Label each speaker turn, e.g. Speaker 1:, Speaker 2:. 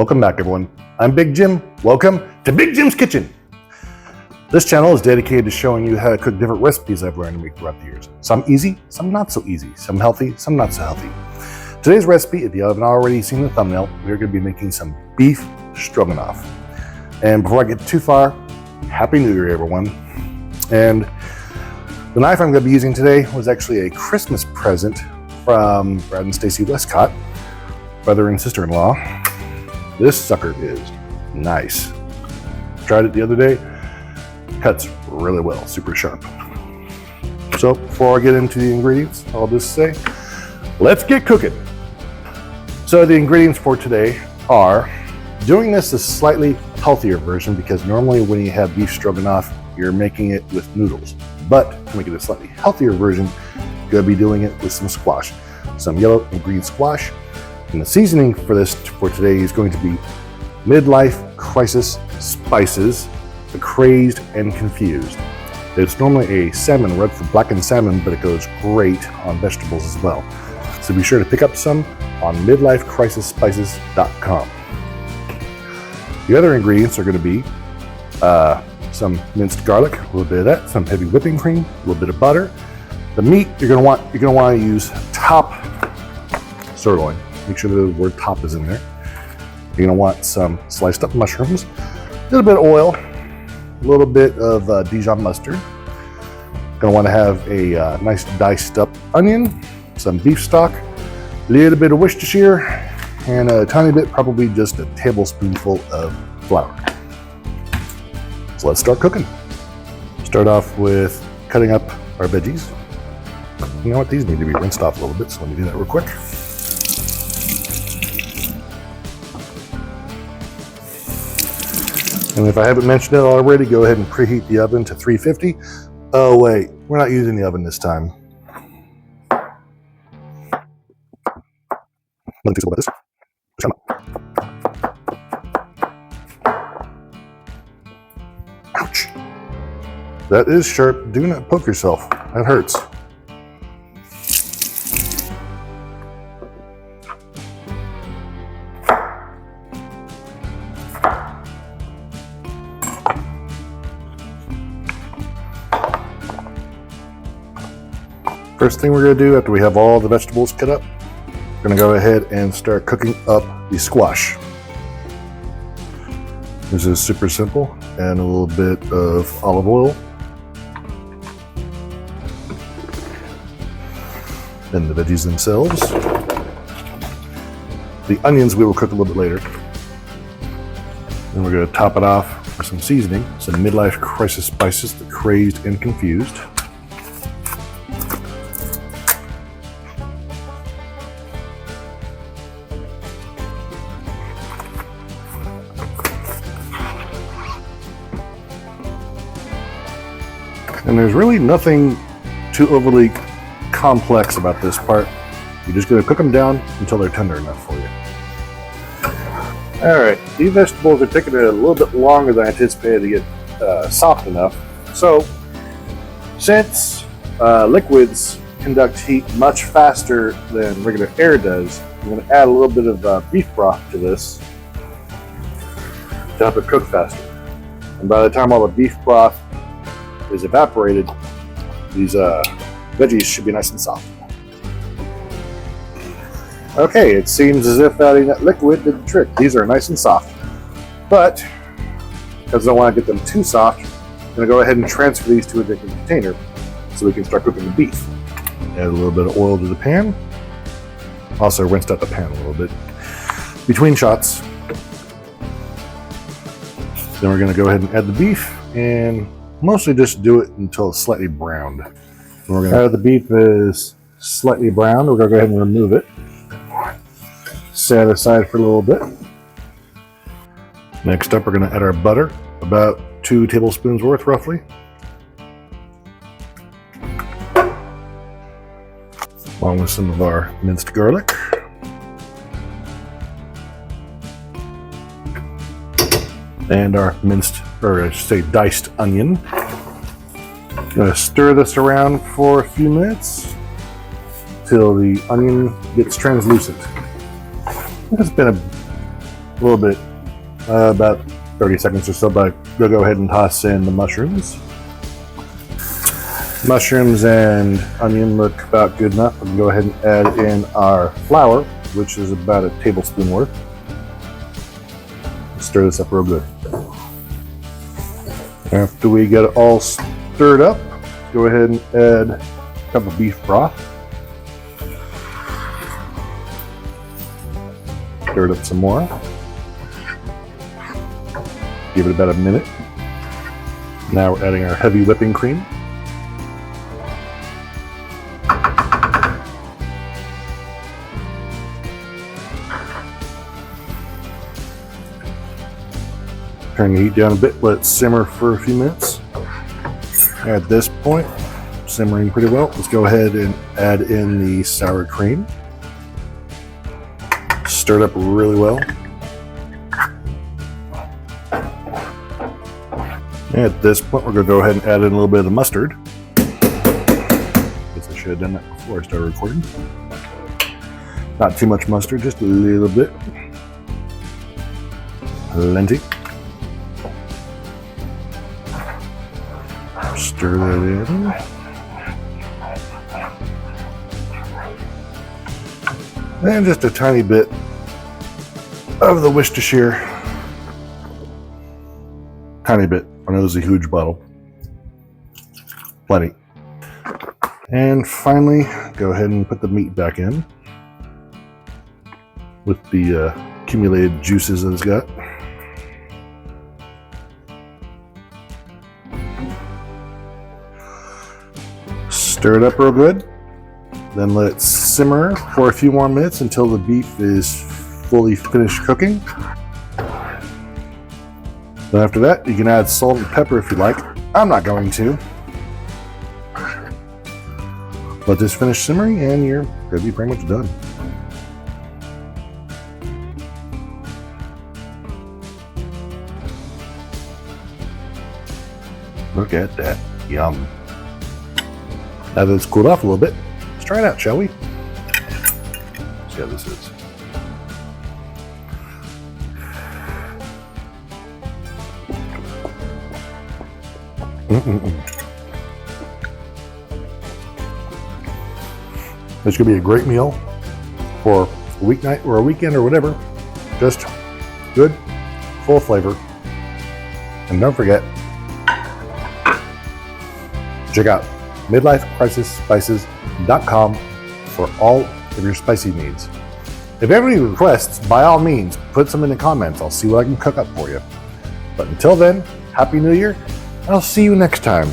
Speaker 1: Welcome back, everyone. I'm Big Jim. Welcome to Big Jim's Kitchen. This channel is dedicated to showing you how to cook different recipes I've learned to make throughout the years. Some easy, some not so easy, some healthy, some not so healthy. Today's recipe, if you haven't already seen the thumbnail, we're going to be making some beef stroganoff. And before I get too far, Happy New Year, everyone. And the knife I'm going to be using today was actually a Christmas present from Brad and Stacy Westcott, brother and sister-in-law. This sucker is nice. Tried it the other day. Cuts really well, super sharp. So before I get into the ingredients, I'll just say, let's get cooking. So the ingredients for today are, doing this a slightly healthier version because normally when you have beef stroganoff, you're making it with noodles. But to make it a slightly healthier version, you're gonna be doing it with some squash, some yellow and green squash. And the seasoning for this for today is going to be midlife crisis spices, the crazed and confused. It's normally a salmon, red for blackened salmon, but it goes great on vegetables as well. So be sure to pick up some on midlifecrisisspices.com. The other ingredients are going to be some minced garlic, a little bit of that, some heavy whipping cream, a little bit of butter. The meat you're going to want to use top sirloin. Make sure the word top is in there. You're going to want some sliced up mushrooms, a little bit of oil, a little bit of Dijon mustard. Going to want to have a nice diced up onion, some beef stock, a little bit of Worcestershire, and a tiny bit, probably just a tablespoonful of flour. So let's start cooking. Start off with cutting up our veggies. You know what? These need to be rinsed off a little bit, so let me do that real quick. And if I haven't mentioned it already, go ahead and preheat the oven to 350. Oh wait, we're not using the oven this time. Nothing too simple about this. Ouch. That is sharp. Do not poke yourself. That hurts. First thing we're going to do after we have all the vegetables cut up, we're going to go ahead and start cooking up the squash. This is super simple, and a little bit of olive oil. Then the veggies themselves. The onions we will cook a little bit later. Then we're going to top it off with some seasoning, some midlife crisis spices, the crazed and confused. And there's really nothing too overly complex about this part. You're just going to cook them down until they're tender enough for you. All right, these vegetables are taking a little bit longer than I anticipated to get soft enough. So, since liquids conduct heat much faster than regular air does, I'm going to add a little bit of beef broth to this to help it cook faster. And by the time all the beef broth is evaporated, these veggies should be nice and soft. Okay, it seems as if adding that liquid did the trick. These are nice and soft, but because I don't want to get them too soft, I'm going to go ahead and transfer these to a different container so we can start cooking the beef. Add a little bit of oil to the pan. Also rinsed out the pan a little bit between shots. Then we're going to go ahead and add the beef and mostly just do it until it's slightly browned. We're going to, the beef is slightly browned, we're going to go ahead and remove it. Set it aside for a little bit. Next up, we're going to add our butter, about 2 tablespoons worth roughly. Along with some of our minced garlic. And our minced, or I should say diced onion. Gonna stir this around for a few minutes till the onion gets translucent. It's been little bit, about 30 seconds or so, but we'll go ahead and toss in the mushrooms. Mushrooms and onion look about good enough. We can go ahead and add in our flour, which is about a tablespoon worth. Stir this up real good. After we get it all stirred up, go ahead and add a cup of beef broth. Stir it up some more. Give it about a minute. Now we're adding our heavy whipping cream. Turn the heat down a bit, let it simmer for a few minutes. At this point, simmering pretty well, let's go ahead and add in the sour cream. Stir it up really well. At this point, we're going to go ahead and add in a little bit of the mustard. Guess I should have done that before I started recording. Not too much mustard, just a little bit. Plenty. Stir that in. And just a tiny bit of the Worcestershire. Tiny bit. I know this is a huge bottle. Plenty. And finally, go ahead and put the meat back in with the accumulated juices that it's got. Stir it up real good. Then let it simmer for a few more minutes until the beef is fully finished cooking. Then after that, you can add salt and pepper if you like. I'm not going to. Let this finish simmering and you're going to be pretty much done. Look at that. Yum. Now that it's cooled off a little bit, let's try it out, shall we? See how this is. This could be a great meal for a weeknight or a weekend or whatever. Just good, full flavor. And don't forget, check out midlifecrisisspices.com for all of your spicy needs. If you have any requests, by all means, put some in the comments. I'll see what I can cook up for you. But until then, Happy New Year. I'll see you next time.